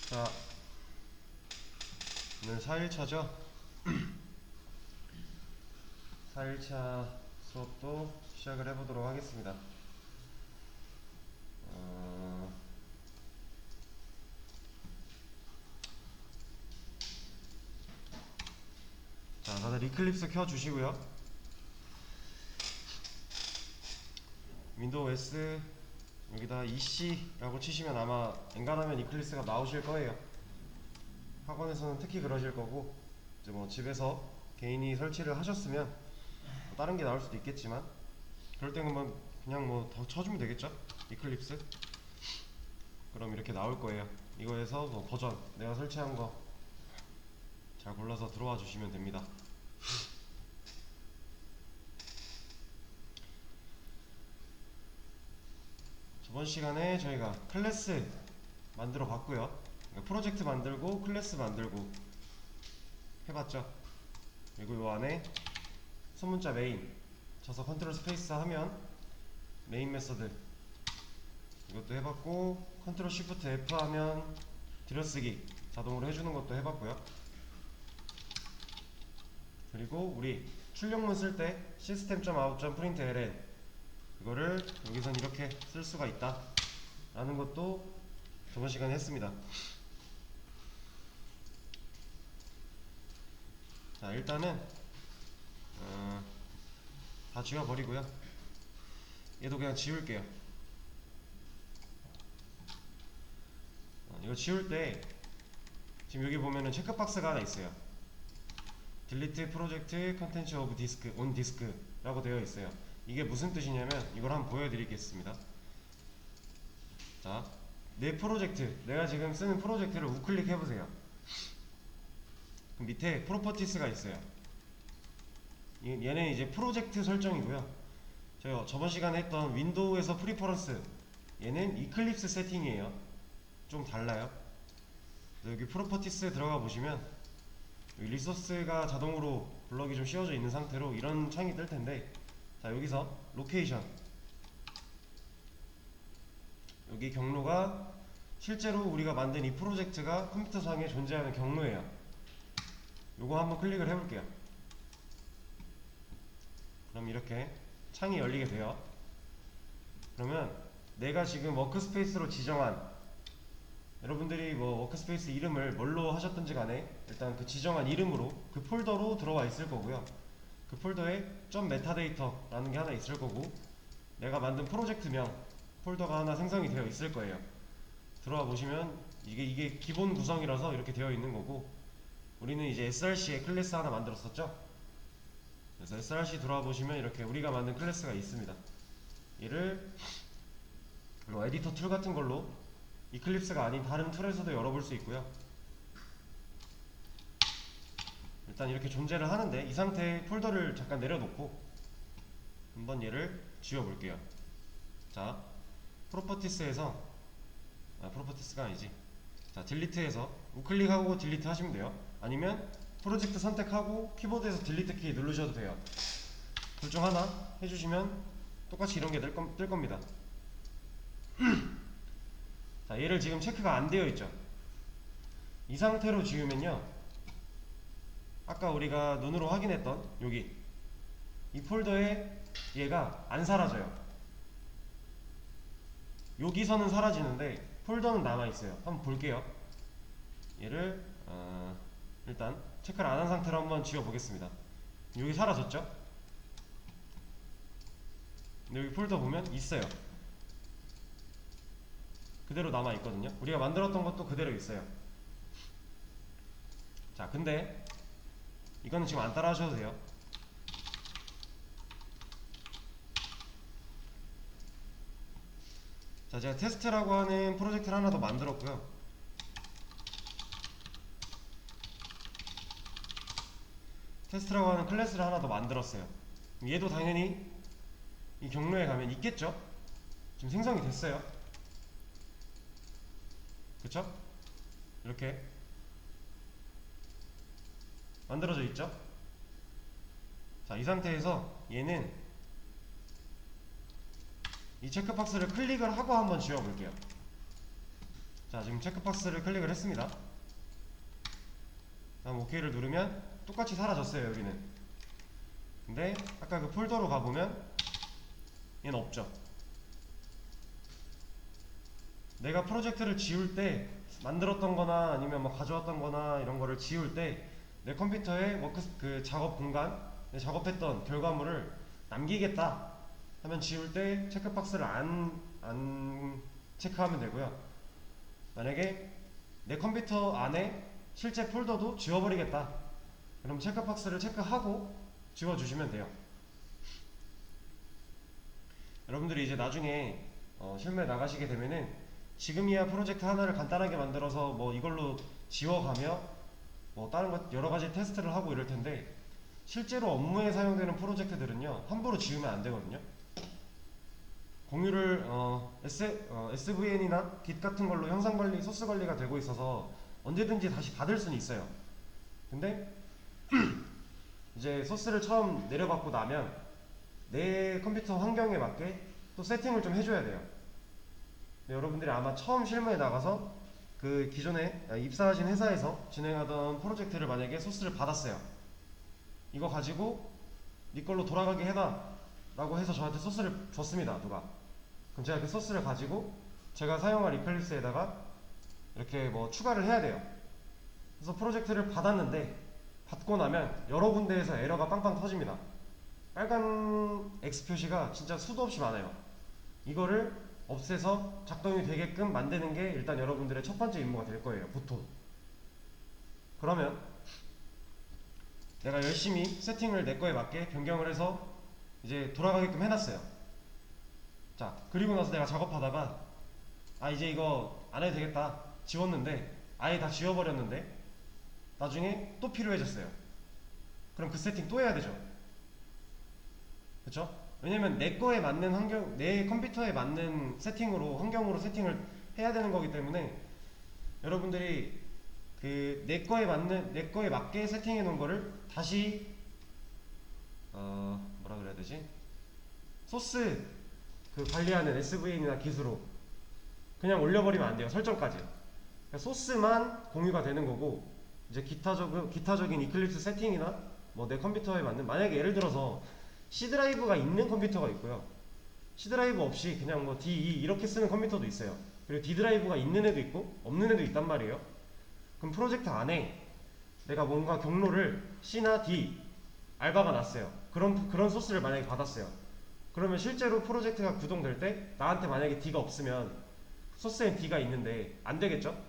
자, 오늘 4일차죠? 4일차 수업도 시작을 해보도록 하겠습니다. 어, 자, 다들 이클립스 켜주시고요. 윈도우 S 여기다 EC라고 치시면 아마 엔간하면 이클립스가 나오실 거예요. 학원에서는 특히 그러실 거고, 이제 뭐 집에서 개인이 설치를 하셨으면 뭐 다른 게 나올 수도 있겠지만, 그럴 때는 그냥 뭐 더 쳐주면 되겠죠? 이클립스. 그럼 이렇게 나올 거예요. 이거에서 뭐 버전 내가 설치한 거 잘 골라서 들어와 주시면 됩니다. 저번 시간에 저희가 클래스 만들어 봤고요. 그러니까 프로젝트 만들고 클래스 만들고 해봤죠. 그리고 이 안에 소문자 메인 쳐서 컨트롤 스페이스 하면 메인 메서드 이것도 해봤고, 컨트롤 쉬프트 F 하면 들여쓰기 자동으로 해주는 것도 해봤고요. 그리고 우리 출력문 쓸 때 system.out.println 이거를 여기선 이렇게 쓸 수가 있다 라는 것도 저번 시간에 했습니다. 자, 일단은 다 지워버리고요. 얘도 그냥 지울게요. 이거 지울 때 지금 여기 보면은 체크박스가 하나 있어요. delete project content of disk on disk 라고 되어 있어요. 이게 무슨 뜻이냐면 이걸 한번 보여드리겠습니다. 자, 내 프로젝트, 내가 지금 쓰는 프로젝트를 우클릭 해보세요. 그럼 밑에 프로퍼티스가 있어요. 얘는 이제 프로젝트 설정이고요. 제가 저번 시간에 했던 윈도우에서 프리퍼런스, 얘는 이클립스 세팅이에요. 좀 달라요. 여기 프로퍼티스에 들어가 보시면 여기 리소스가 자동으로 블럭이 좀 씌워져 있는 상태로 이런 창이 뜰 텐데, 자, 여기서 로케이션, 여기 경로가 실제로 우리가 만든 이 프로젝트가 컴퓨터상에 존재하는 경로예요. 요거 한번 클릭을 해볼게요. 그럼 이렇게 창이 열리게 돼요. 그러면 내가 지금 워크스페이스로 지정한, 여러분들이 뭐 워크스페이스 이름을 뭘로 하셨든지 간에 일단 그 지정한 이름으로 그 폴더로 들어와 있을 거고요. 그 폴더에 .metadata라는 게 하나 있을 거고, 내가 만든 프로젝트명 폴더가 하나 생성이 되어 있을 거예요. 들어와 보시면 이게 기본 구성이라서 이렇게 되어 있는 거고, 우리는 이제 src에 클래스 하나 만들었었죠. 그래서 src 들어와 보시면 이렇게 우리가 만든 클래스가 있습니다. 얘를 뭐 에디터 툴 같은 걸로 이클립스가 아닌 다른 툴에서도 열어볼 수 있고요. 일단 이렇게 존재를 하는데, 이 상태에 폴더를 잠깐 내려놓고 한번 얘를 지워볼게요. 자, 프로퍼티스에서, 프로퍼티스가 아니지, 자, 딜리트해서 우클릭하고 딜리트 하시면 돼요. 아니면 프로젝트 선택하고 키보드에서 딜리트 키 누르셔도 돼요. 둘 중 하나 해주시면 똑같이 이런 게 뜰 겁니다. 자, 얘를 지금 체크가 안 되어 있죠. 이 상태로 지우면요, 아까 우리가 눈으로 확인했던 여기 이 폴더에 얘가 안 사라져요. 여기서는 사라지는데 폴더는 남아있어요. 한번 볼게요. 얘를 일단 체크를 안 한 상태로 한번 지워보겠습니다. 여기 사라졌죠? 근데 여기 폴더 보면 있어요. 그대로 남아있거든요. 우리가 만들었던 것도 그대로 있어요. 자, 근데 이거는 지금 안 따라 하셔도 돼요. 자, 제가 테스트라고 하는 프로젝트를 하나 더 만들었고요. 테스트라고 하는 클래스를 하나 더 만들었어요. 얘도 당연히 이 경로에 가면 있겠죠? 지금 생성이 됐어요. 그쵸? 이렇게 만들어져 있죠? 자, 이 상태에서 얘는 이 체크박스를 클릭을 하고 한번 지워볼게요. 자, 지금 체크박스를 클릭을 했습니다. 다음 OK를 누르면 똑같이 사라졌어요, 여기는. 근데 아까 그 폴더로 가보면 얘는 없죠. 내가 프로젝트를 지울 때 만들었던 거나 아니면 뭐 가져왔던 거나 이런 거를 지울 때 내 컴퓨터에 그 작업 공간, 내 작업했던 결과물을 남기겠다 하면 지울 때 체크박스를 안 체크하면 되고요. 만약에 내 컴퓨터 안에 실제 폴더도 지워버리겠다, 그럼 체크박스를 체크하고 지워주시면 돼요. 여러분들이 이제 나중에 실무에 나가시게 되면은 지금이야 프로젝트 하나를 간단하게 만들어서 뭐 이걸로 지워가며 뭐 다른 것 여러 가지 테스트를 하고 이럴 텐데, 실제로 업무에 사용되는 프로젝트들은요 함부로 지우면 안 되거든요. 공유를 SVN이나 Git 같은 걸로 형상 관리, 소스 관리가 되고 있어서 언제든지 다시 받을 수는 있어요. 근데 이제 소스를 처음 내려받고 나면 내 컴퓨터 환경에 맞게 또 세팅을 좀 해줘야 돼요. 여러분들이 아마 처음 실무에 나가서 그 기존에 입사하신 회사에서 진행하던 프로젝트를 만약에 소스를 받았어요. 이거 가지고 네 걸로 돌아가게 해놔 라고 해서 저한테 소스를 줬습니다, 누가. 그럼 제가 그 소스를 가지고 제가 사용할 이클립스에다가 이렇게 뭐 추가를 해야 돼요. 그래서 프로젝트를 받았는데 받고 나면 여러 군데에서 에러가 빵빵 터집니다. 빨간 X 표시가 진짜 수도 없이 많아요. 이거를 없애서 작동이 되게끔 만드는 게 일단 여러분들의 첫 번째 임무가 될 거예요, 보통. 그러면 내가 열심히 세팅을 내 거에 맞게 변경을 해서 이제 돌아가게끔 해놨어요. 자, 그리고 나서 내가 작업하다가 이제 이거 안 해도 되겠다, 지웠는데 아예 다 지워버렸는데 나중에 또 필요해졌어요. 그럼 그 세팅 또 해야 되죠. 그쵸? 왜냐면 내 거에 맞는 환경, 내 컴퓨터에 맞는 세팅으로, 환경으로 세팅을 해야 되는 거기 때문에 여러분들이 그 내 거에 맞게 세팅해 놓은 거를 다시 뭐라 그래야 되지? 소스 그 관리하는 SVN이나 Git으로 그냥 올려버리면 안 돼요. 설정까지. 그러니까 소스만 공유가 되는 거고, 이제 기타적인 이클립스 세팅이나 뭐 내 컴퓨터에 맞는, 만약에 예를 들어서 C 드라이브가 있는 컴퓨터가 있고요, C 드라이브 없이 그냥 뭐 D2 이렇게 쓰는 컴퓨터도 있어요. 그리고 D 드라이브가 있는 애도 있고 없는 애도 있단 말이에요. 그럼 프로젝트 안에 내가 뭔가 경로를 C나 D 알바가 났어요. 그런 소스를 만약에 받았어요. 그러면 실제로 프로젝트가 구동될 때 나한테 만약에 D가 없으면 소스엔 D가 있는데 안 되겠죠?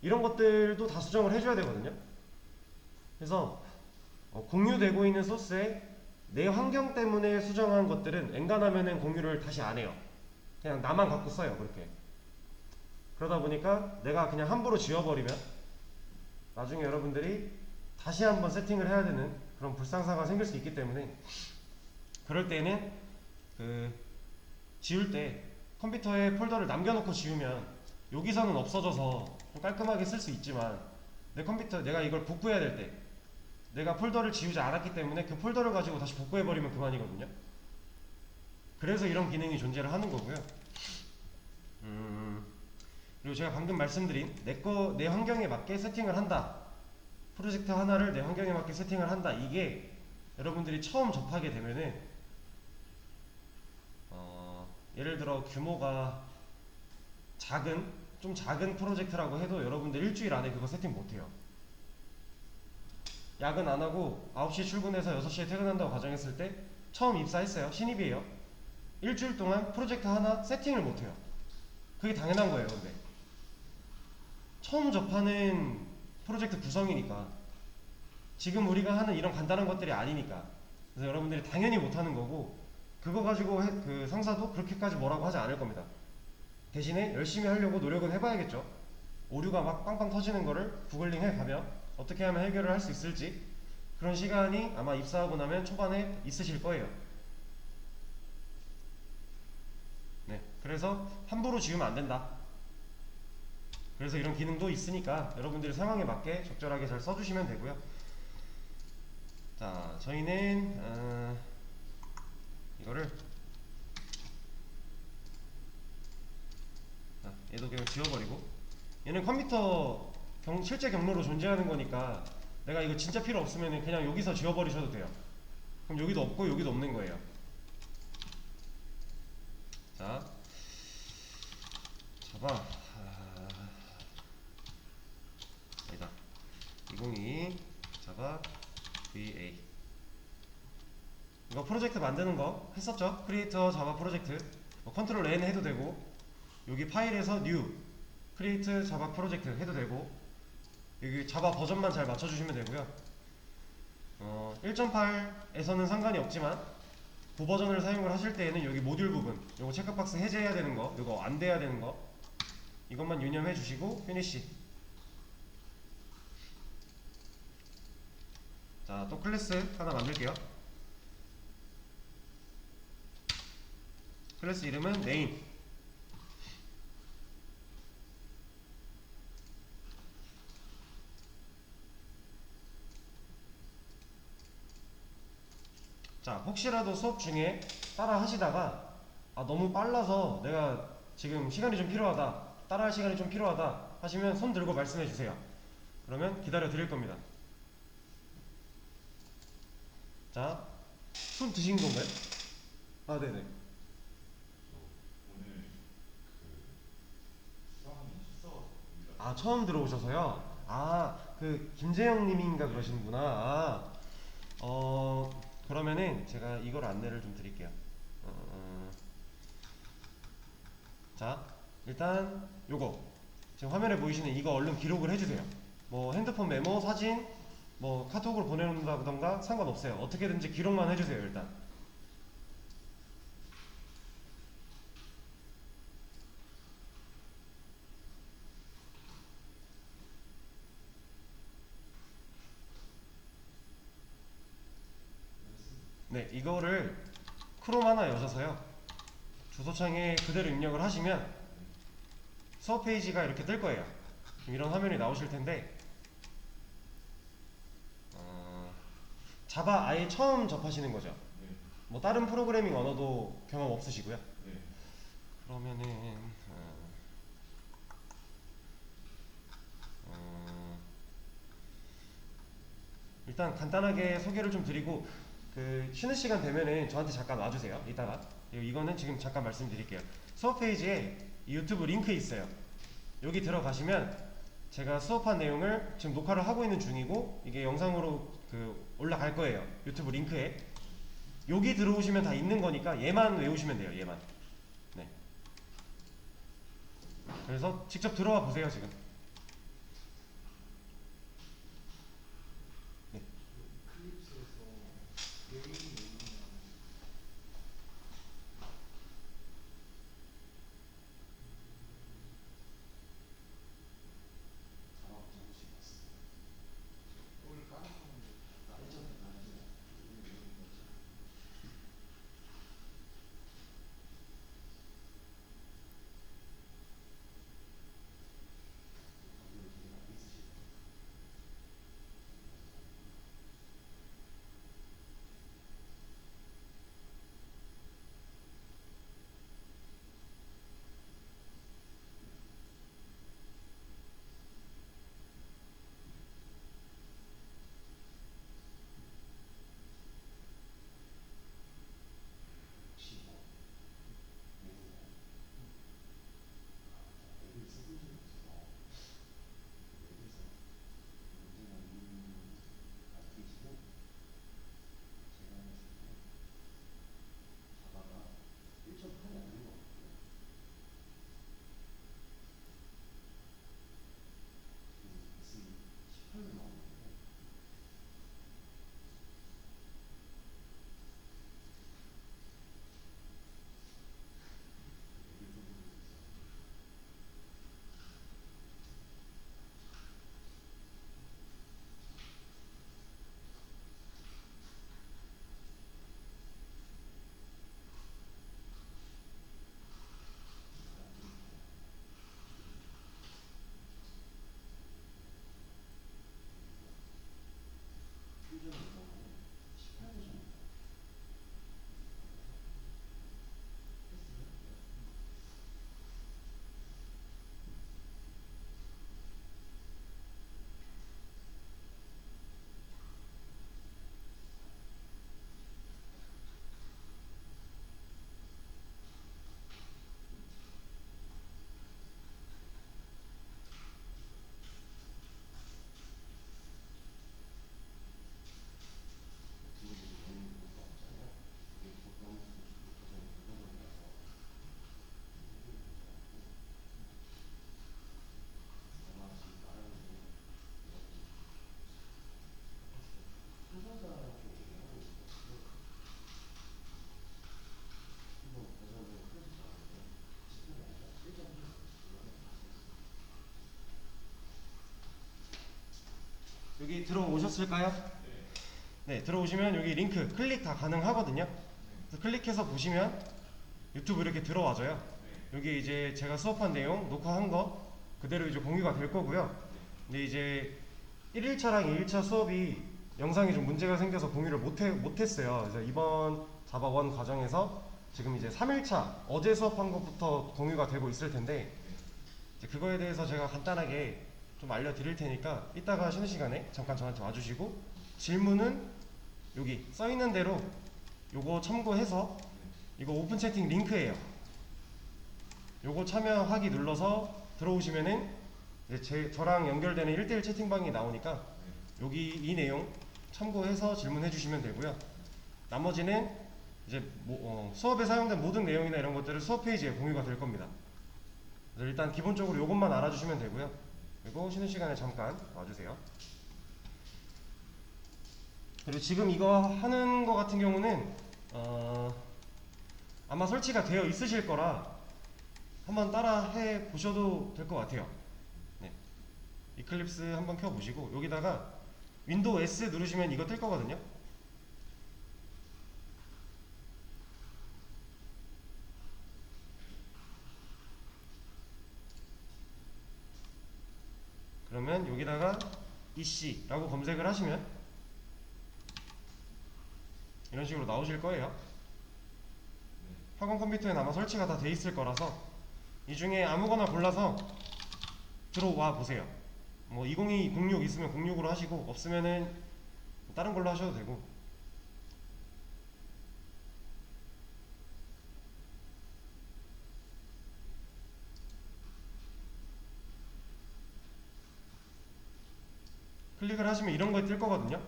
이런 것들도 다 수정을 해줘야 되거든요. 그래서 공유되고 있는 소스에 내 환경 때문에 수정한 것들은 엔간하면은 공유를 다시 안 해요. 그냥 나만 갖고 써요, 그렇게. 그러다 보니까 내가 그냥 함부로 지워버리면 나중에 여러분들이 다시 한번 세팅을 해야 되는 그런 불상사가 생길 수 있기 때문에, 그럴 때는 그 지울 때 컴퓨터에 폴더를 남겨놓고 지우면 여기서는 없어져서 좀 깔끔하게 쓸 수 있지만, 내 컴퓨터 내가 이걸 복구해야 될 때 내가 폴더를 지우지 않았기 때문에 그 폴더를 가지고 다시 복구해버리면 그만이거든요. 그래서 이런 기능이 존재를 하는 거고요. 그리고 제가 방금 말씀드린 내 환경에 맞게 세팅을 한다, 프로젝트 하나를 내 환경에 맞게 세팅을 한다, 이게 여러분들이 처음 접하게 되면은 예를 들어 규모가 좀 작은 프로젝트라고 해도 여러분들 일주일 안에 그거 세팅 못해요. 야근 안하고 9시에 출근해서 6시에 퇴근한다고 가정했을 때 처음 입사했어요, 신입이에요. 일주일 동안 프로젝트 하나 세팅을 못해요. 그게 당연한 거예요. 근데 처음 접하는 프로젝트 구성이니까, 지금 우리가 하는 이런 간단한 것들이 아니니까, 그래서 여러분들이 당연히 못하는 거고, 그거 가지고 그 상사도 그렇게까지 뭐라고 하지 않을 겁니다. 대신에 열심히 하려고 노력은 해봐야겠죠. 오류가 막 빵빵 터지는 거를 구글링 해가며 어떻게 하면 해결을 할 수 있을지, 그런 시간이 아마 입사하고 나면 초반에 있으실 거예요. 네, 그래서 함부로 지우면 안 된다. 그래서 이런 기능도 있으니까 여러분들의 상황에 맞게 적절하게 잘 써주시면 되고요. 자, 저희는 이거를 얘도 그냥 지워버리고 얘는 컴퓨터 실제 경로로 존재하는 거니까 내가 이거 진짜 필요 없으면 그냥 여기서 지워버리셔도 돼요. 그럼 여기도 없고 여기도 없는 거예요. 자, 자바 아니다, 2022 자바 VA. 이거 프로젝트 만드는 거 했었죠? 크리에이터 자바 프로젝트. 뭐 컨트롤 N 해도 되고, 여기 파일에서 new 크리에이트 자바 프로젝트 해도 되고, 여기 자바 버전만 잘 맞춰주시면 되고요. 1.8에서는 상관이 없지만 9버전을 사용을 하실 때에는 여기 모듈 부분, 요거 체크박스 해제해야 되는 거, 요거 안 돼야 되는 거, 이것만 유념해 주시고 피니시. 자, 또 클래스 하나 만들게요. 클래스 이름은 name. 자, 혹시라도 수업 중에 따라 하시다가 너무 빨라서 내가 지금 시간이 좀 필요하다, 따라할 시간이 좀 필요하다 하시면 손 들고 말씀해 주세요. 그러면 기다려 드릴 겁니다. 자, 손 드신 건가요? 네네. 처음 들어오셔서요? 그 김재영 님인가 그러시는구나. 그러면은 제가 이걸 안내를 좀 드릴게요. 자, 일단 요거 지금 화면에 보이시는 이거 얼른 기록을 해주세요. 뭐 핸드폰 메모, 사진, 뭐 카톡으로 보내놓는다던가 상관없어요. 어떻게든지 기록만 해주세요. 일단 네, 이거를 크롬 하나 여셔서요, 주소창에 그대로 입력을 하시면 수업 페이지가 이렇게 뜰 거예요. 이런 화면이 나오실 텐데, 자바 아예 처음 접하시는 거죠? 뭐 다른 프로그래밍 언어도 경험 없으시고요? 그러면은 일단 간단하게 소개를 좀 드리고, 그 쉬는 시간 되면은 저한테 잠깐 와주세요. 이따가. 이거는 지금 잠깐 말씀드릴게요. 수업 페이지에 이 유튜브 링크 있어요. 여기 들어가시면 제가 수업한 내용을 지금 녹화를 하고 있는 중이고, 이게 영상으로 올라갈 거예요. 유튜브 링크에. 여기 들어오시면 다 있는 거니까 얘만 외우시면 돼요. 얘만. 네. 그래서 직접 들어와 보세요. 지금. 네. 여기 들어오셨을까요? 네, 들어오시면 여기 링크 클릭 다 가능하거든요. 그래서 클릭해서 보시면 유튜브 이렇게 들어와줘요. 여기 이제 제가 수업한 내용, 녹화한 거 그대로 이제 공유가 될 거고요. 근데 이제 1일차랑 2일차 수업이 영상이 좀 문제가 생겨서 공유를 못했어요. 그래서 이번 자바 1 과정에서 지금 이제 3일차 어제 수업한 것부터 공유가 되고 있을 텐데 이제 그거에 대해서 제가 간단하게 좀 알려드릴 테니까 이따가 쉬는 시간에 잠깐 저한테 와주시고 질문은 여기 써있는 대로 요거 참고해서 이거 오픈 채팅 링크예요. 요거 참여하기 눌러서 들어오시면은 이제 저랑 연결되는 1대1 채팅방이 나오니까 여기 이 내용 참고해서 질문해 주시면 되고요. 나머지는 이제 수업에 사용된 모든 내용이나 이런 것들을 수업 페이지에 공유가 될 겁니다. 그래서 일단 기본적으로 요것만 알아주시면 되고요. 그리고 쉬는 시간에 잠깐 와주세요. 그리고 지금 이거 하는 거 같은 경우는 아마 설치가 되어 있으실 거라 한번 따라 해 보셔도 될 것 같아요. 네. 이클립스 한번 켜 보시고 여기다가 윈도우 S 누르시면 이거 뜰 거거든요. 그러면 여기다가 EC라고 검색을 하시면 이런 식으로 나오실 거예요. 학원 컴퓨터에 아마 설치가 다 돼 있을 거라서 이 중에 아무거나 골라서 들어와 보세요. 뭐 202, 06 있으면 06으로 하시고 없으면은 다른 걸로 하셔도 되고. 클릭을 하시면 이런 거에 뜰 거거든요.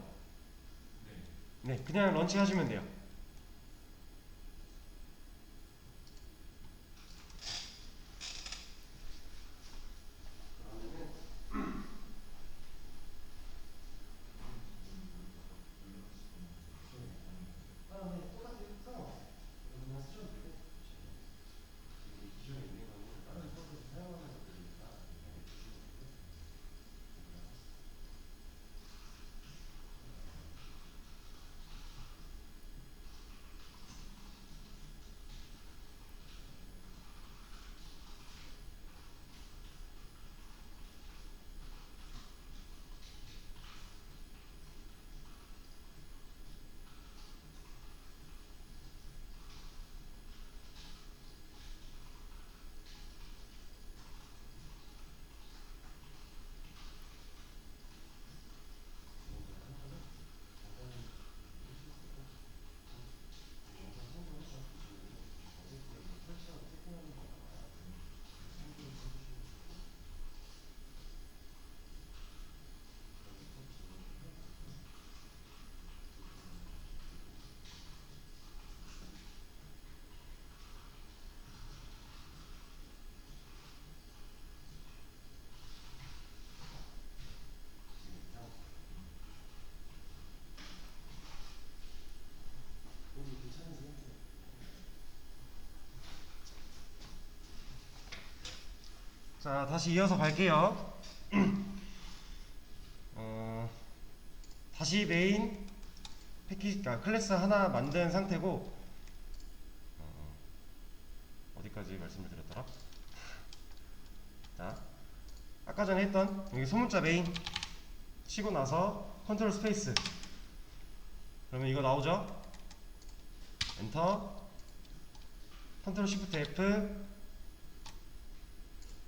네, 그냥 런치 하시면 돼요. 자, 다시 이어서 갈게요. 다시 메인 패키지, 클래스 하나 만든 상태고 어디까지 말씀을 드렸더라? 자, 아까 전에 했던 여기 소문자 메인 치고 나서 컨트롤 스페이스 그러면 이거 나오죠? 엔터 컨트롤 시프트 F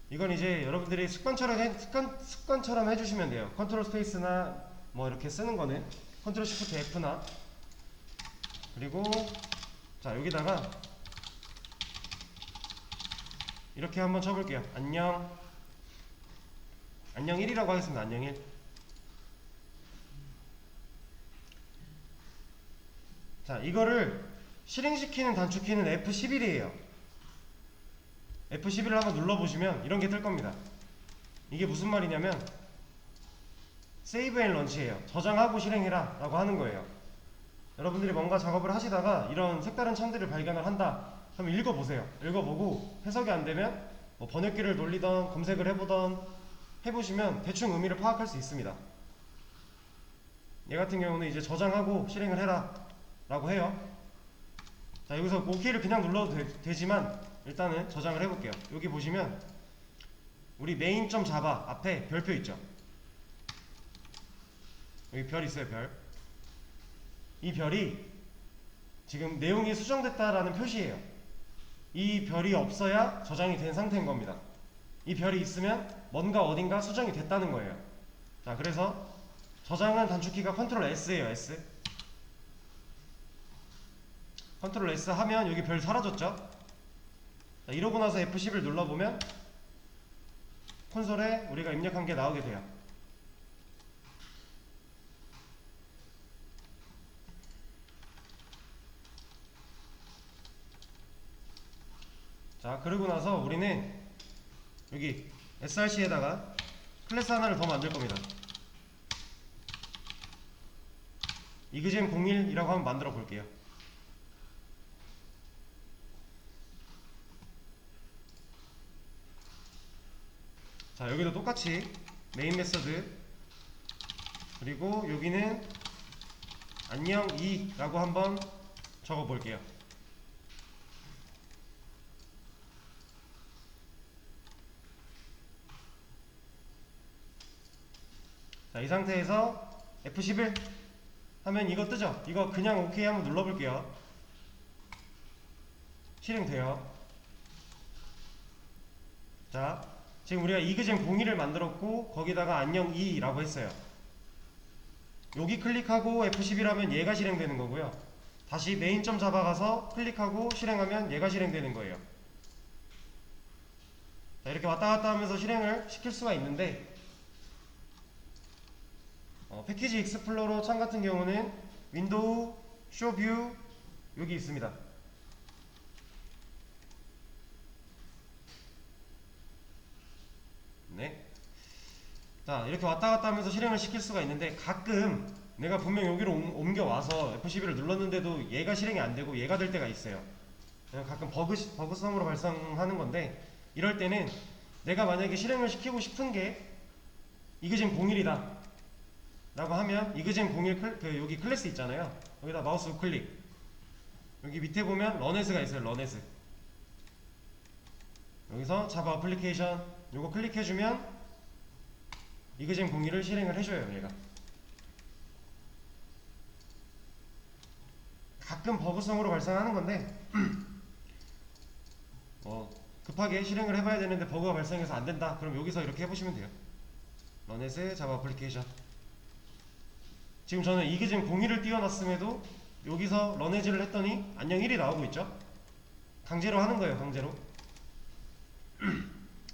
이건 이제 여러분들이 습관처럼 해주시면 돼요. 컨트롤 스페이스나 뭐 이렇게 쓰는 거는 컨트롤 시프트 F나 그리고 자 여기다가 이렇게 한번 쳐볼게요. 안녕 1이라고 하겠습니다. 안녕 1. 자 이거를 실행시키는 단축키는 F11이에요. F11을 한번 눌러보시면 이런 게 뜰 겁니다. 이게 무슨 말이냐면 세이브 앤 런치예요. 저장하고 실행해라 라고 하는 거예요. 여러분들이 뭔가 작업을 하시다가 이런 색다른 창들을 발견을 한다 하면 읽어보세요. 읽어보고 해석이 안되면 뭐 번역기를 돌리던 검색을 해보던 해보시면 대충 의미를 파악할 수 있습니다. 얘 같은 경우는 이제 저장하고 실행을 해라 라고 해요. 자, 여기서 OK를 그냥 눌러도 되지만 일단은 저장을 해볼게요. 여기 보시면 우리 main.java 앞에 별표 있죠. 여기 별 있어요. 별. 이 별이 지금 내용이 수정됐다라는 표시예요. 이 별이 없어야 저장이 된 상태인 겁니다. 이 별이 있으면 뭔가 어딘가 수정이 됐다는 거예요. 자, 그래서 저장한 단축키가 컨트롤 S예요. S. 컨트롤 S 하면 여기 별 사라졌죠? 자, 이러고 나서 F10을 눌러보면 콘솔에 우리가 입력한 게 나오게 돼요. 자, 그러고 나서 우리는 여기 src에다가 클래스 하나를 더 만들 겁니다. 이그잼 01이라고 한번 만들어 볼게요. 자, 여기도 똑같이 메인 메서드, 그리고 여기는 안녕 2라고 한번 적어 볼게요. 자, 이 상태에서 F11 하면 이거 뜨죠? 이거 그냥 OK 한번 눌러볼게요. 실행돼요. 자, 지금 우리가 이그잼 01을 만들었고 거기다가 안녕 2라고 했어요. 여기 클릭하고 F11 하면 얘가 실행되는 거고요. 다시 main.java 가서 클릭하고 실행하면 얘가 실행되는 거예요. 자, 이렇게 왔다 갔다 하면서 실행을 시킬 수가 있는데 패키지 익스플로러 창 같은 경우는 윈도우, 쇼뷰 여기 있습니다. 네. 자, 이렇게 왔다 갔다 하면서 실행을 시킬 수가 있는데 가끔 내가 분명 여기로 옮겨와서 F11을 눌렀는데도 얘가 실행이 안 되고 얘가 될 때가 있어요. 가끔 버그성으로 발생하는 건데 이럴 때는 내가 만약에 실행을 시키고 싶은 게 이그잼 01이다 라고 하면 이그잼 01 여기 클래스 있잖아요. 여기다 마우스 우클릭, 여기 밑에 보면 런에스가 있어요. 런에스. 여기서 자바 어플리케이션 요거 클릭해주면 이그잼 01을 실행을 해줘요. 얘가 가끔 버그성으로 발생하는 건데 급하게 실행을 해봐야 되는데 버그가 발생해서 안 된다. 그럼 여기서 이렇게 해보시면 돼요. 런에스 자바 어플리케이션. 지금 저는 이그잼 01을 띄워놨음에도 여기서 런에즈를 했더니 안녕 1이 나오고 있죠. 강제로 하는 거예요. 강제로.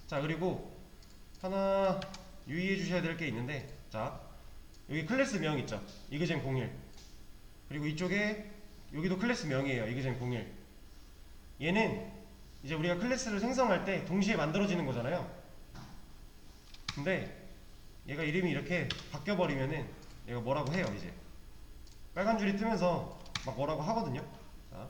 자, 그리고 하나 유의해 주셔야 될 게 있는데, 자, 여기 클래스 명 있죠. 이그잼 01. 그리고 이쪽에 여기도 클래스 명이에요. 이그잼 01. 얘는 이제 우리가 클래스를 생성할 때 동시에 만들어지는 거잖아요. 근데 얘가 이름이 이렇게 바뀌어버리면은 얘가 뭐라고 해요. 이제 빨간 줄이 뜨면서 막 뭐라고 하거든요. 자,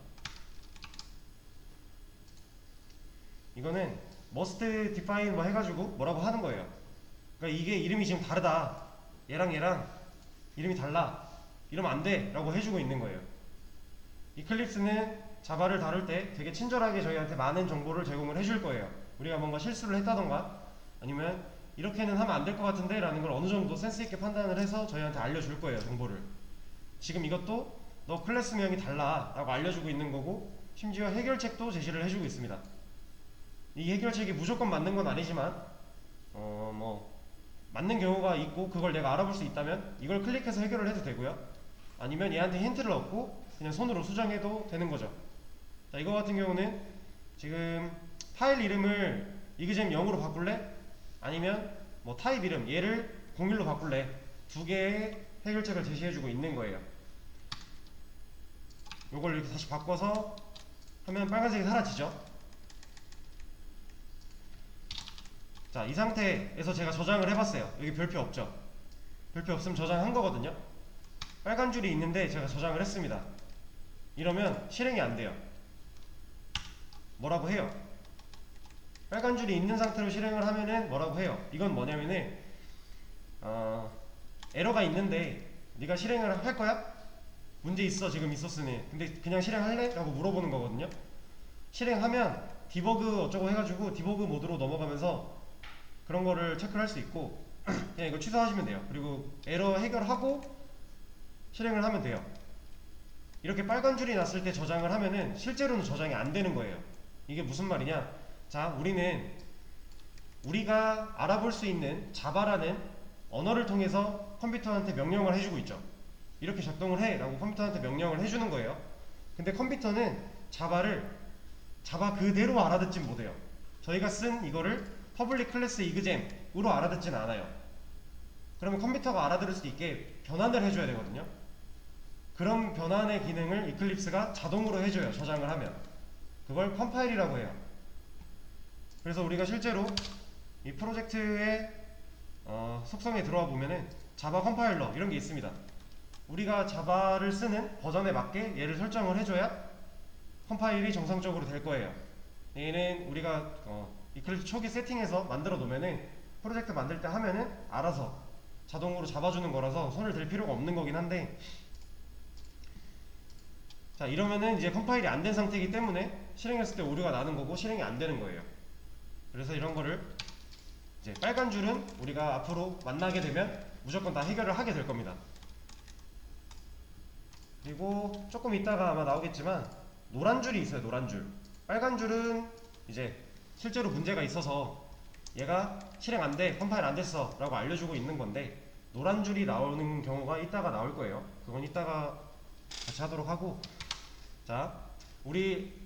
이거는 must define 뭐 해가지고 뭐라고 하는 거예요. 그러니까 이게 이름이 지금 다르다, 얘랑 이름이 달라, 이러면 안 돼 라고 해주고 있는 거예요. 이클립스는 자바를 다룰 때 되게 친절하게 저희한테 많은 정보를 제공을 해줄 거예요. 우리가 뭔가 실수를 했다던가 아니면 이렇게는 하면 안 될 것 같은데 라는 걸 어느 정도 센스 있게 판단을 해서 저희한테 알려줄 거예요. 정보를. 지금 이것도 너 클래스명이 달라 라고 알려주고 있는 거고, 심지어 해결책도 제시를 해주고 있습니다. 이 해결책이 무조건 맞는 건 아니지만 맞는 경우가 있고 그걸 내가 알아볼 수 있다면 이걸 클릭해서 해결을 해도 되고요. 아니면 얘한테 힌트를 얻고 그냥 손으로 수정해도 되는 거죠. 자, 이거 같은 경우는 지금 파일 이름을 이그잼 0으로 바꿀래? 아니면 뭐 타입 이름 얘를 01로 바꿀래? 두 개의 해결책을 제시해주고 있는 거예요. 요걸 이렇게 다시 바꿔서 하면 빨간색이 사라지죠. 자, 이 상태에서 제가 저장을 해봤어요. 여기 별표 없죠? 별표 없으면 저장한 거거든요. 빨간 줄이 있는데 제가 저장을 했습니다. 이러면 실행이 안 돼요. 뭐라고 해요? 빨간 줄이 있는 상태로 실행을 하면은 뭐라고 해요? 이건 뭐냐면은 에러가 있는데 네가 실행을 할 거야? 문제 있어 지금 있었으니. 근데 그냥 실행할래? 라고 물어보는 거거든요. 실행하면 디버그 어쩌고 해가지고 디버그 모드로 넘어가면서 그런 거를 체크를 할 수 있고 그냥 이거 취소하시면 돼요. 그리고 에러 해결하고 실행을 하면 돼요. 이렇게 빨간 줄이 났을 때 저장을 하면은 실제로는 저장이 안 되는 거예요. 이게 무슨 말이냐? 자, 우리가 알아볼 수 있는 자바라는 언어를 통해서 컴퓨터한테 명령을 해주고 있죠. 이렇게 작동을 해 라고 컴퓨터한테 명령을 해주는 거예요. 근데 컴퓨터는 자바 그대로 알아듣진 못해요. 저희가 쓴 이거를 퍼블릭 클래스 이그잼으로 알아듣진 않아요. 그러면 컴퓨터가 알아들을 수 있게 변환을 해줘야 되거든요. 그런 변환의 기능을 이클립스가 자동으로 해줘요. 저장을 하면. 그걸 컴파일이라고 해요. 그래서 우리가 실제로 이 프로젝트의 속성에 들어와 보면은 자바 컴파일러 이런 게 있습니다. 우리가 자바를 쓰는 버전에 맞게 얘를 설정을 해줘야 컴파일이 정상적으로 될 거예요. 얘는 우리가 이클립스 초기 세팅해서 만들어 놓으면은 프로젝트 만들 때 하면은 알아서 자동으로 잡아주는 거라서 손을 댈 필요가 없는 거긴 한데, 자, 이러면은 이제 컴파일이 안 된 상태이기 때문에 실행했을 때 오류가 나는 거고 실행이 안 되는 거예요. 그래서 이런 거를 이제 빨간 줄은 우리가 앞으로 만나게 되면 무조건 다 해결을 하게 될 겁니다. 그리고 조금 있다가 아마 나오겠지만 노란 줄이 있어요. 노란 줄. 빨간 줄은 이제 실제로 문제가 있어서 얘가 실행 안 돼, 컴파일 안 됐어 라고 알려주고 있는 건데, 노란 줄이 나오는 경우가 이따가 나올 거예요. 그건 이따가 같이 하도록 하고, 자, 우리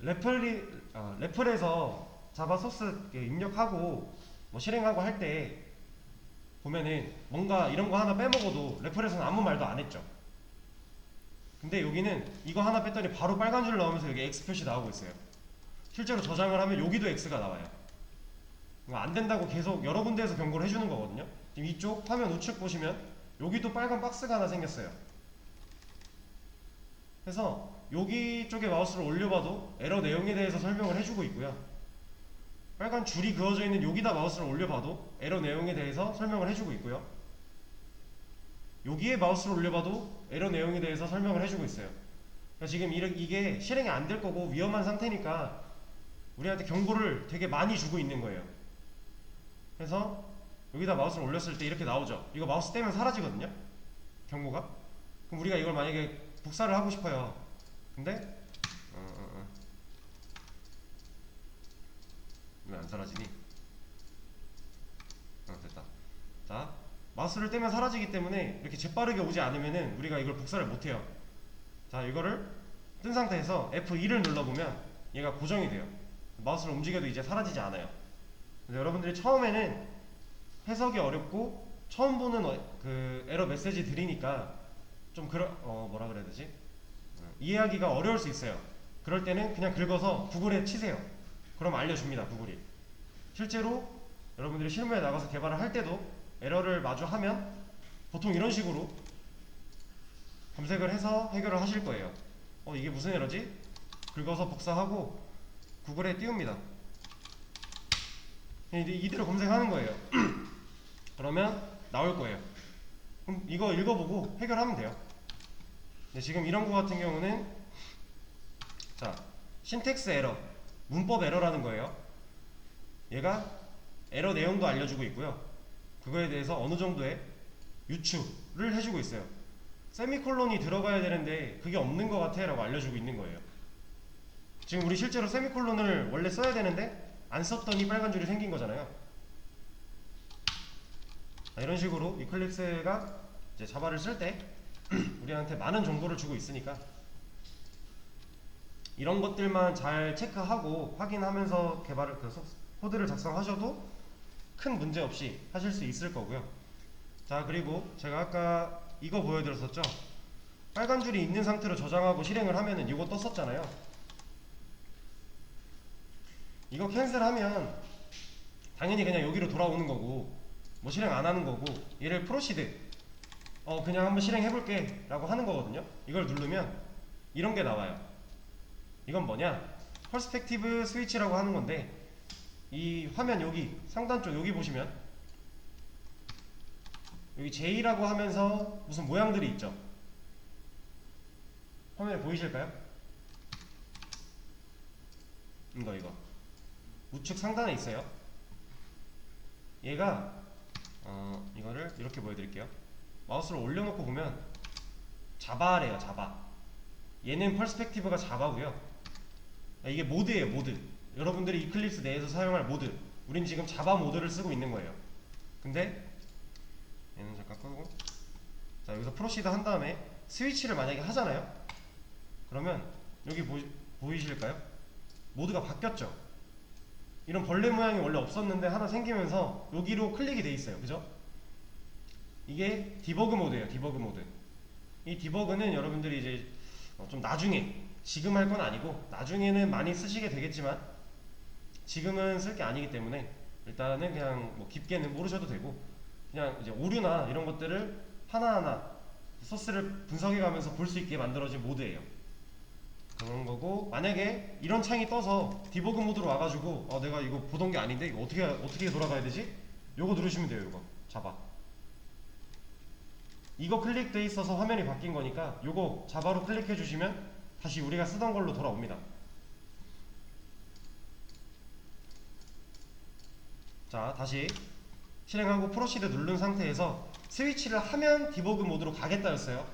레플에서 자바 소스 입력하고 뭐 실행하고 할 때 보면은 뭔가 이런 거 하나 빼먹어도 레플에서는 아무 말도 안 했죠. 근데 여기는 이거 하나 뺐더니 바로 빨간 줄 나오면서 여기 X 표시 나오고 있어요. 실제로 저장을 하면 여기도 X가 나와요. 안 된다고 계속 여러 군데에서 경고를 해주는 거거든요. 지금 이쪽 화면 우측 보시면 여기도 빨간 박스가 하나 생겼어요. 그래서 여기 쪽에 마우스를 올려봐도 에러 내용에 대해서 설명을 해주고 있고요. 빨간 줄이 그어져 있는 여기다 마우스를 올려봐도 에러 내용에 대해서 설명을 해주고 있고요. 여기에 마우스를 올려봐도 에러 내용에 대해서 설명을 해주고 있어요. 그러니까 지금 이게 실행이 안 될 거고 위험한 상태니까 우리한테 경고를 되게 많이 주고 있는 거예요. 그래서 여기다 마우스를 올렸을 때 이렇게 나오죠. 이거 마우스 떼면 사라지거든요, 경고가. 그럼 우리가 이걸 만약에 복사를 하고 싶어요. 근데 왜 안 사라지니? 됐다. 자, 마우스를 떼면 사라지기 때문에 이렇게 재빠르게 오지 않으면은 우리가 이걸 복사를 못해요. 자, 이거를 뜬 상태에서 F2를 눌러보면 얘가 고정이 돼요. 마우스를 움직여도 이제 사라지지 않아요. 그래서 여러분들이 처음에는 해석이 어렵고 처음 보는 그 에러 메시지 드리니까 좀 뭐라 그래야 되지? 이해하기가 어려울 수 있어요. 그럴 때는 그냥 긁어서 구글에 치세요. 그럼 알려줍니다, 구글이. 실제로 여러분들이 실무에 나가서 개발을 할 때도 에러를 마주하면 보통 이런 식으로 검색을 해서 해결을 하실 거예요. 이게 무슨 에러지? 긁어서 복사하고 구글에 띄웁니다. 이대로 검색하는 거예요. 그러면 나올 거예요. 그럼 이거 읽어보고 해결하면 돼요. 근데 지금 이런 거 같은 경우는, 자, 신텍스 에러, 문법 에러라는 거예요. 얘가 에러 내용도 알려주고 있고요. 그거에 대해서 어느 정도의 유추를 해주고 있어요. 세미콜론이 들어가야 되는데 그게 없는 것 같아 라고 알려주고 있는 거예요. 지금 우리 실제로 세미콜론을 원래 써야 되는데 안 썼더니 빨간 줄이 생긴 거잖아요. 이런 식으로 이클립스가 이제 자바를 쓸 때 우리한테 많은 정보를 주고 있으니까 이런 것들만 잘 체크하고 확인하면서 코드를 작성하셔도 큰 문제 없이 하실 수 있을 거고요. 자, 그리고 제가 아까 이거 보여드렸었죠. 빨간 줄이 있는 상태로 저장하고 실행을 하면은 이거 떴었잖아요. 이거 캔슬하면 당연히 그냥 여기로 돌아오는 거고 뭐 실행 안 하는 거고, 얘를 프로시드 그냥 한번 실행해볼게 라고 하는 거거든요. 이걸 누르면 이런 게 나와요. 이건 뭐냐, 퍼스펙티브 스위치라고 하는 건데, 이 화면 여기 상단 쪽 여기 보시면 여기 J라고 하면서 무슨 모양들이 있죠. 화면에 보이실까요? 이거 우측 상단에 있어요. 얘가 이거를 이렇게 보여드릴게요. 마우스를 올려놓고 보면 자바래요. 자바. 얘는 퍼스펙티브가 자바고요. 이게 모드예요. 모드. 여러분들이 이클립스 내에서 사용할 모드. 우린 지금 자바 모드를 쓰고 있는 거예요. 근데 얘는 잠깐 끄고, 자 여기서 프로시드 한 다음에 스위치를 만약에 하잖아요. 그러면 여기 보이실까요? 모드가 바뀌었죠. 이런 벌레 모양이 원래 없었는데 하나 생기면서 여기로 클릭이 돼 있어요. 그죠? 이게 디버그 모드예요. 디버그 모드. 이 디버그는 여러분들이 이제 좀 나중에, 지금 할 건 아니고 나중에는 많이 쓰시게 되겠지만 지금은 쓸 게 아니기 때문에 일단은 그냥 뭐 깊게는 모르셔도 되고, 그냥 이제 오류나 이런 것들을 하나하나 소스를 분석해 가면서 볼 수 있게 만들어진 모드예요. 그런 거고, 만약에 이런 창이 떠서 디버그 모드로 와가지고 내가 이거 보던 게 아닌데 이거 어떻게 돌아가야 되지? 요거 누르시면 돼요. 요거 자바. 이거 클릭돼 있어서 화면이 바뀐 거니까 요거 자바로 클릭해 주시면 다시 우리가 쓰던 걸로 돌아옵니다. 자, 다시 실행하고 프로시드 누른 상태에서 스위치를 하면 디버그 모드로 가겠다였어요.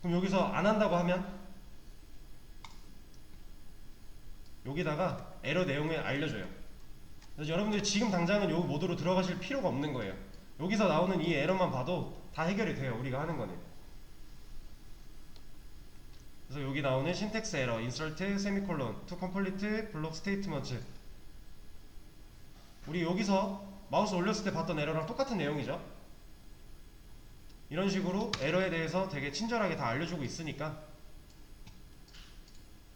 그럼 여기서 안 한다고 하면 여기다가 에러 내용을 알려줘요. 그래서 여러분들이 지금 당장은 이 모드로 들어가실 필요가 없는 거예요. 여기서 나오는 이 에러만 봐도 다 해결이 돼요. 우리가 하는 거는. 그래서 여기 나오는 신텍스 에러, insert, semicolon, to complete block statement. 우리 여기서 마우스 올렸을 때 봤던 에러랑 똑같은 내용이죠. 이런 식으로 에러에 대해서 되게 친절하게 다 알려주고 있으니까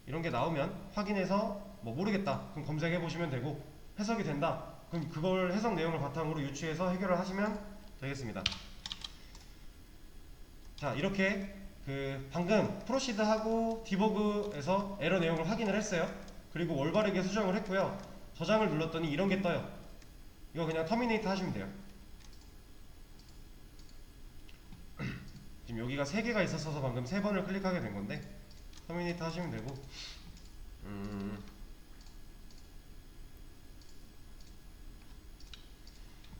이런 게 나오면 확인해서 뭐 모르겠다 그럼 검색해 보시면 되고, 해석이 된다 그럼 그걸 해석 내용을 바탕으로 유추해서 해결을 하시면 되겠습니다. 자, 이렇게 방금 프로시드 하고 디버그에서 에러 내용을 확인을 했어요. 그리고 올바르게 수정을 했고요. 저장을 눌렀더니 이런 게 떠요. 이거 그냥 터미네이트 하시면 돼요. 지금 여기가 3개가 있었어서 방금 3번을 클릭하게 된 건데 터미네이트 하시면 되고,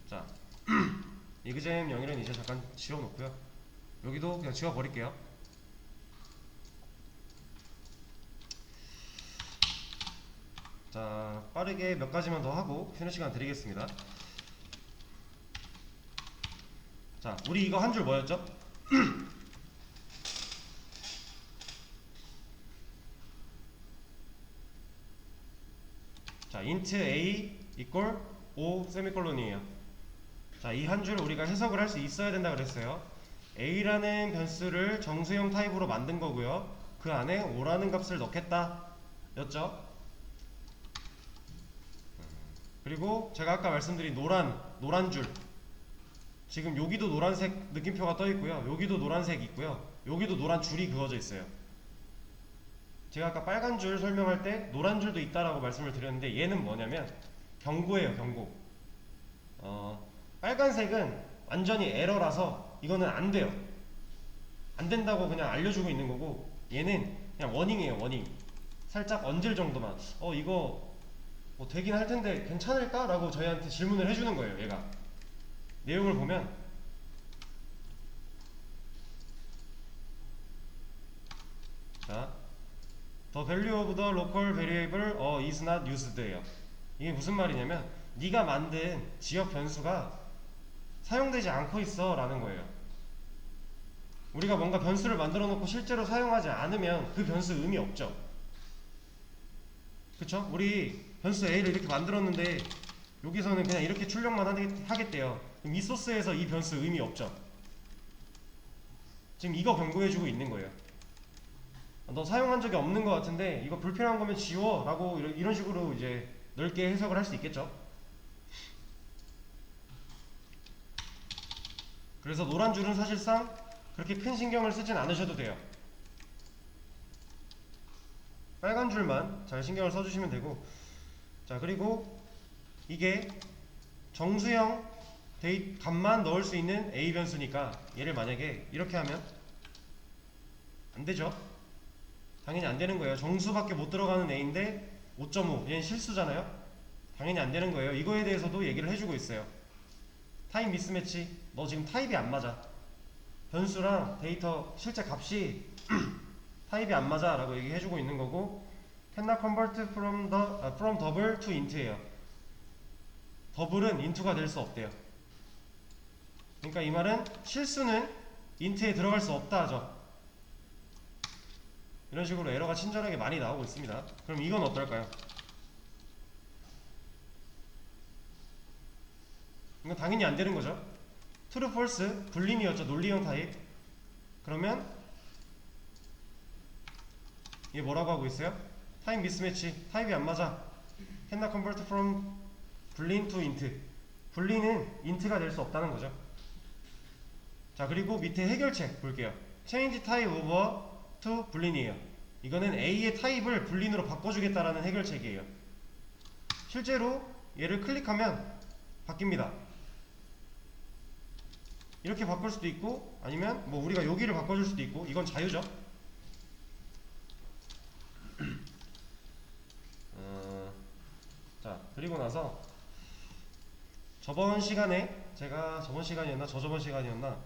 자 이그잼 01은 이제 잠깐 지워놓고요. 여기도 그냥 지워버릴게요. 자, 빠르게 몇 가지만 더 하고 쉬는 시간 드리겠습니다. 자, 우리 이거 한 줄 뭐였죠? 자, int a equal 5 세미콜론이에요. 자, 이 한 줄 우리가 해석을 할 수 있어야 된다 그랬어요. a라는 변수를 정수형 타입으로 만든 거고요. 그 안에 5라는 값을 넣겠다 였죠. 그리고 제가 아까 말씀드린 노란 줄, 지금 여기도 노란색 느낌표가 떠 있고요. 여기도 노란색이 있고요. 여기도 노란 줄이 그어져 있어요. 제가 아까 빨간 줄 설명할 때 노란 줄도 있다라고 말씀을 드렸는데 얘는 뭐냐면 경고예요. 경고. 빨간색은 완전히 에러라서 이거는 안 돼요. 안 된다고 그냥 알려주고 있는 거고, 얘는 그냥 워닝이에요. 워닝. 살짝 얹을 정도만. 이거 뭐 되긴 할 텐데 괜찮을까? 라고 저희한테 질문을 해주는 거예요. 얘가 내용을 보면 자, the value of the local variable is not used 예요. 이게 무슨 말이냐면 네가 만든 지역 변수가 사용되지 않고 있어 라는 거예요. 우리가 뭔가 변수를 만들어 놓고 실제로 사용하지 않으면 그 변수 의미 없죠. 그쵸? 우리 변수 A를 이렇게 만들었는데 여기서는 그냥 이렇게 출력만 하겠대요. 그럼 이 소스에서 이 변수 의미 없죠. 지금 이거 경고해주고 있는 거예요. 너 사용한 적이 없는 것 같은데 이거 불필요한 거면 지워 라고 이런 식으로 이제 넓게 해석을 할 수 있겠죠. 그래서 노란 줄은 사실상 그렇게 큰 신경을 쓰진 않으셔도 돼요. 빨간 줄만 잘 신경을 써주시면 되고, 자, 그리고 이게 정수형 값만 넣을 수 있는 A 변수니까 얘를 만약에 이렇게 하면 안 되죠. 당연히 안 되는 거예요. 정수밖에 못 들어가는 A인데 5.5 얘는 실수잖아요. 당연히 안 되는 거예요. 이거에 대해서도 얘기를 해주고 있어요. 타입 미스매치, 너 지금 타입이 안 맞아. 변수랑 데이터 실제 값이 타입이 안 맞아 라고 얘기해주고 있는 거고, cannot convert from double to int예요. 더블은 인투가 될 수 없대요. 그러니까 이 말은 실수는 int에 들어갈 수 없다 하죠. 이런 식으로 에러가 친절하게 많이 나오고 있습니다. 그럼 이건 어떨까요? 이건 당연히 안 되는 거죠. true, false, 불린이었죠. 논리형 타입. 그러면 얘 뭐라고 하고 있어요? 타입 미스매치, 타입이 안 맞아. cannot convert from 불린 to int. 불린은 int가 될 수 없다는 거죠. 자, 그리고 밑에 해결책 볼게요. change type over to 불린이에요. 이거는 A의 타입을 불린으로 바꿔주겠다라는 해결책이에요. 실제로 얘를 클릭하면 바뀝니다. 이렇게 바꿀 수도 있고, 아니면 뭐 우리가 여기를 바꿔줄 수도 있고, 이건 자유죠. 자, 그리고 나서 저번 시간에 제가 저번 시간이었나 저저번 시간이었나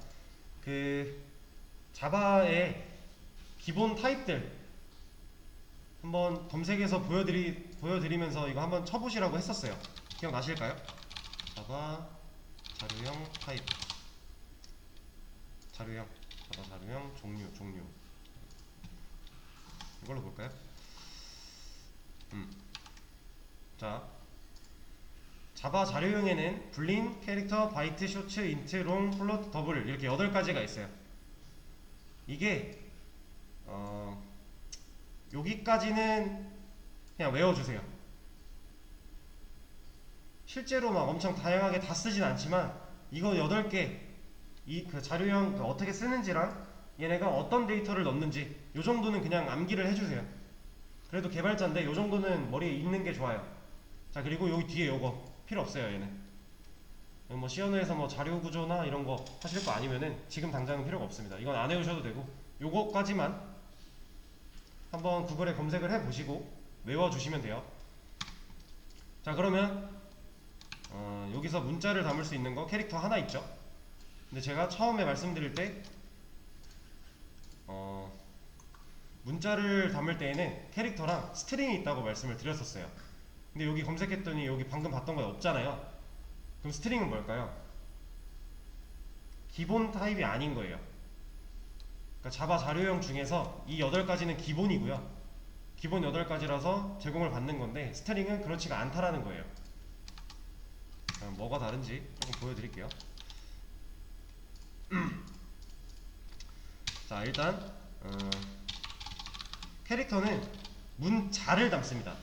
그 자바의 기본 타입들 한번 검색해서 보여드리면서 이거 한번 쳐보시라고 했었어요. 기억나실까요? 자바 자료형 타입, 자료형, 자바 자료형 종류 이걸로 볼까요? 자, 자바 자료형에는 불린, 캐릭터, 바이트, 쇼츠, 인트, 롱, 플롯, 더블 이렇게 8가지가 있어요. 이게 여기까지는 그냥 외워주세요. 실제로 막 엄청 다양하게 다 쓰진 않지만 이거 8개 그 자료형 어떻게 쓰는지랑 얘네가 어떤 데이터를 넣는지 요 정도는 그냥 암기를 해주세요. 그래도 개발자인데 요 정도는 머리에 있는 게 좋아요. 자, 그리고 여기 뒤에 요거 필요 없어요. 얘는 뭐 시연회에서 뭐 자료 구조나 이런 거 하실 거 아니면은 지금 당장은 필요가 없습니다. 이건 안 외우셔도 되고 요거까지만 한번 구글에 검색을 해보시고 외워주시면 돼요. 자, 그러면 여기서 문자를 담을 수 있는 거 캐릭터 하나 있죠. 근데 제가 처음에 말씀드릴 때 문자를 담을 때에는 캐릭터랑 스트링이 있다고 말씀을 드렸었어요. 근데 여기 검색했더니 여기 방금 봤던 거에 없잖아요. 그럼 스트링은 뭘까요? 기본 타입이 아닌 거예요. 그러니까 자바 자료형 중에서 이 8가지는 기본이고요. 기본 8가지라서 제공을 받는 건데 스트링은 그렇지가 않다라는 거예요. 뭐가 다른지 조금 보여드릴게요. 자, 일단 캐릭터는 문자를 담습니다.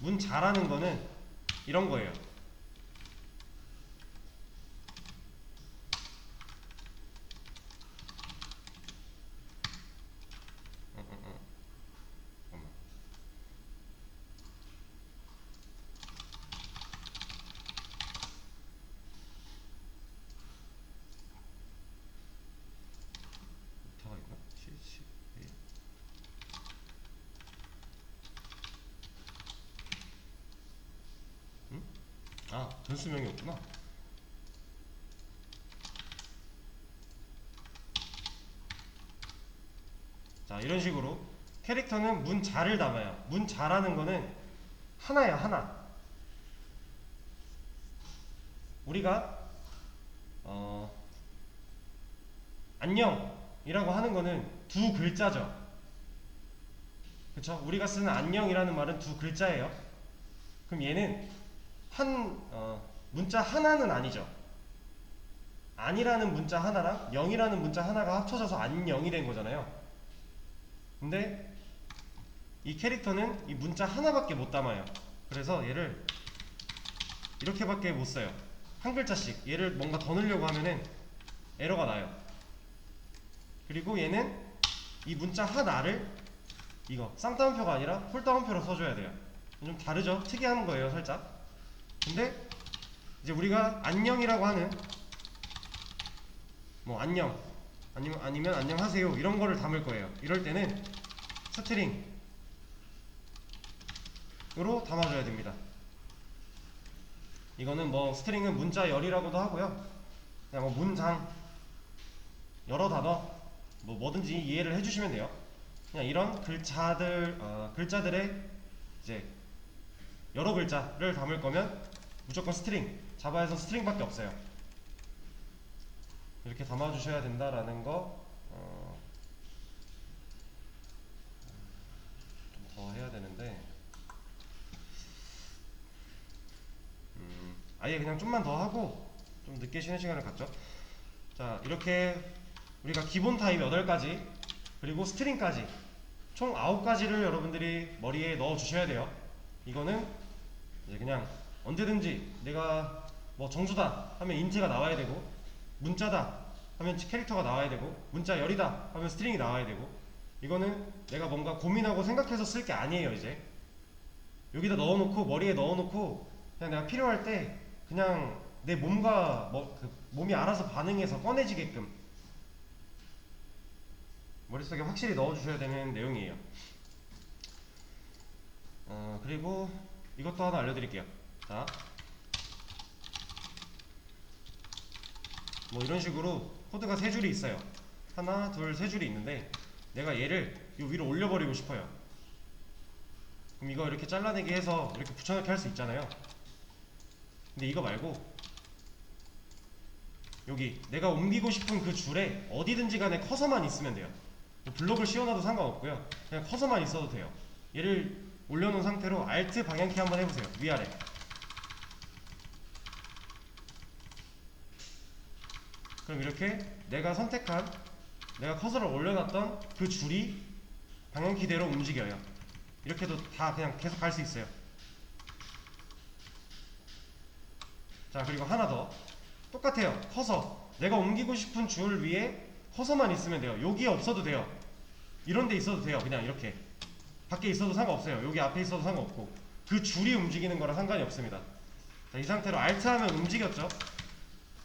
문자라는 거는 이런 거예요. 아, 변수명이 없구나. 자, 이런 식으로 캐릭터는 문자를 담아요. 문자라는 거는 하나야, 하나. 우리가 안녕이라고 하는 거는 두 글자죠. 그쵸? 우리가 쓰는 안녕이라는 말은 두 글자예요. 그럼 얘는 문자 하나는 아니죠. 안이라는 문자 하나랑 영이라는 문자 하나가 합쳐져서 안녕이 된 거잖아요. 근데 이 캐릭터는 이 문자 하나밖에 못 담아요. 그래서 얘를 이렇게밖에 못 써요. 한 글자씩. 얘를 뭔가 더 넣으려고 하면은 에러가 나요. 그리고 얘는 이 문자 하나를 이거 쌍따옴표가 아니라 홀따옴표로 써줘야 돼요. 좀 다르죠? 특이한 거예요, 살짝. 근데 이제 우리가 안녕이라고 하는 뭐 안녕 아니면 안녕하세요 이런 거를 담을 거예요. 이럴 때는 스트링으로 담아줘야 됩니다. 이거는 뭐 스트링은 문자 열이라고도 하고요. 그냥 뭐 문장 여러 단어 뭐든지 이해를 해주시면 돼요. 그냥 이런 글자들의 이제 여러 글자를 담을 거면 무조건 스트링, 자바에서 스트링밖에 없어요. 이렇게 담아주셔야 된다라는 거 좀 더 해야 되는데 아예 그냥 좀만 더 하고 좀 늦게 쉬는 시간을 갖죠. 자, 이렇게 우리가 기본 타입 8가지 그리고 스트링까지 총 9가지를 여러분들이 머리에 넣어 주셔야 돼요. 이거는 이제 그냥 언제든지 내가 뭐 정수다 하면 인트가 나와야 되고, 문자다 하면 캐릭터가 나와야 되고, 문자 열이다 하면 스트링이 나와야 되고, 이거는 내가 뭔가 고민하고 생각해서 쓸 게 아니에요. 이제 여기다 넣어놓고 머리에 넣어놓고 그냥 내가 필요할 때 그냥 내 몸과 몸이 알아서 반응해서 꺼내지게끔 머릿속에 확실히 넣어주셔야 되는 내용이에요. 그리고 이것도 하나 알려드릴게요. 자, 뭐 이런 식으로 코드가 3줄이 있어요. 하나, 둘, 3줄이 있는데 내가 얘를 요 위로 올려버리고 싶어요. 그럼 이거 이렇게 잘라내기 해서 이렇게 붙여넣기 할 수 있잖아요. 근데 이거 말고 여기 내가 옮기고 싶은 그 줄에 어디든지 간에 커서만 있으면 돼요. 블록을 씌워놔도 상관없고요. 그냥 커서만 있어도 돼요. 얘를 올려놓은 상태로 Alt 방향키 한번 해보세요. 위아래. 그럼 이렇게 내가 커서를 올려놨던 그 줄이 방향키대로 움직여요. 이렇게도 다 그냥 계속 갈 수 있어요. 자, 그리고 하나 더 똑같아요. 커서 내가 옮기고 싶은 줄 위에 커서만 있으면 돼요. 여기에 없어도 돼요. 이런 데 있어도 돼요. 그냥 이렇게 밖에 있어도 상관없어요. 여기 앞에 있어도 상관없고 그 줄이 움직이는 거랑 상관이 없습니다. 자, 이 상태로 Alt 하면 움직였죠.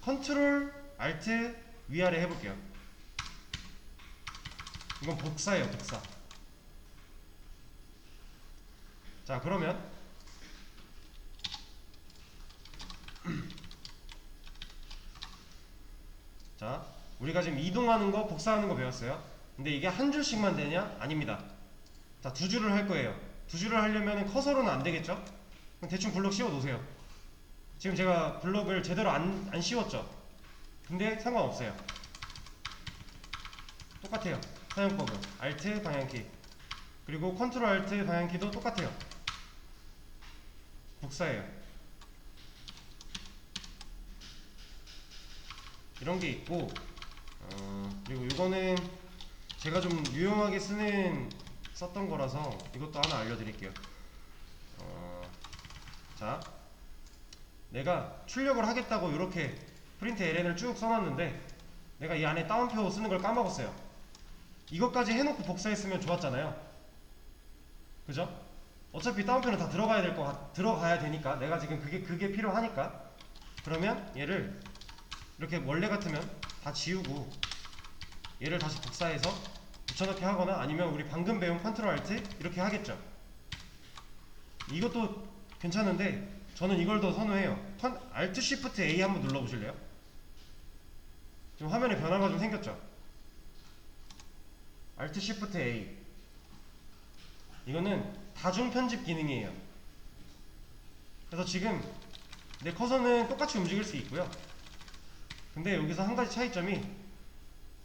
컨트롤 Alt 위아래 해볼게요. 이건 복사예요. 복사. 자, 그러면 자, 우리가 지금 이동하는 거 복사하는 거 배웠어요. 근데 이게 한 줄씩만 되냐? 아닙니다. 자, 2줄을 할 거예요. 2줄을 하려면 커서로는 안 되겠죠? 그럼 대충 블록 씌워 놓으세요. 지금 제가 블록을 제대로 안 씌웠죠? 근데 상관없어요. 똑같아요. 사용법은 Alt 방향키 그리고 컨트롤 Alt 방향키도 똑같아요. 복사예요. 이런 게 있고 그리고 이거는 제가 좀 유용하게 썼던 거라서 이것도 하나 알려드릴게요. 자, 내가 출력을 하겠다고 이렇게 프린트 ln을 쭉 써놨는데 내가 이 안에 따옴표 쓰는 걸 까먹었어요. 이것까지 해놓고 복사했으면 좋았잖아요. 그죠? 어차피 따옴표는 다 들어가야 되니까 내가 지금 그게 필요하니까 그러면 얘를 이렇게 원래 같으면 다 지우고 얘를 다시 복사해서 붙여넣기 하거나 아니면 우리 방금 배운 컨트롤 알트 이렇게 하겠죠. 이것도 괜찮은데 저는 이걸 더 선호해요. Alt Shift A 한번 눌러보실래요? 지금 화면에 변화가 좀 생겼죠? Alt Shift A 이거는 다중 편집 기능이에요. 그래서 지금 내 커서는 똑같이 움직일 수 있고요. 근데 여기서 한 가지 차이점이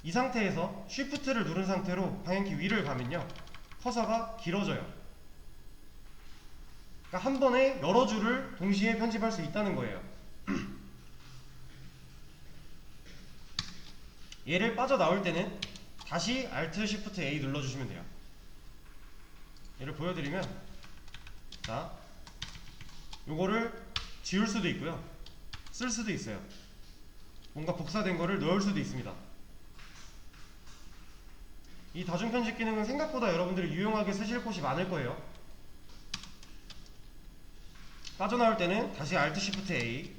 이 상태에서 Shift를 누른 상태로 방향키 위를 가면요 커서가 길어져요. 그러니까 한 번에 여러 줄을 동시에 편집할 수 있다는 거예요. 얘를 빠져나올 때는 다시 Alt Shift A 눌러주시면 돼요. 얘를 보여드리면 자, 요거를 지울 수도 있고요 쓸 수도 있어요. 뭔가 복사된 거를 넣을 수도 있습니다. 이 다중 편집 기능은 생각보다 여러분들이 유용하게 쓰실 곳이 많을 거예요. 빠져나올 때는 다시 Alt Shift A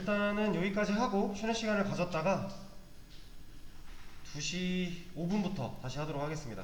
일단은 여기까지 하고 쉬는 시간을 가졌다가 2시 5분부터 다시 하도록 하겠습니다.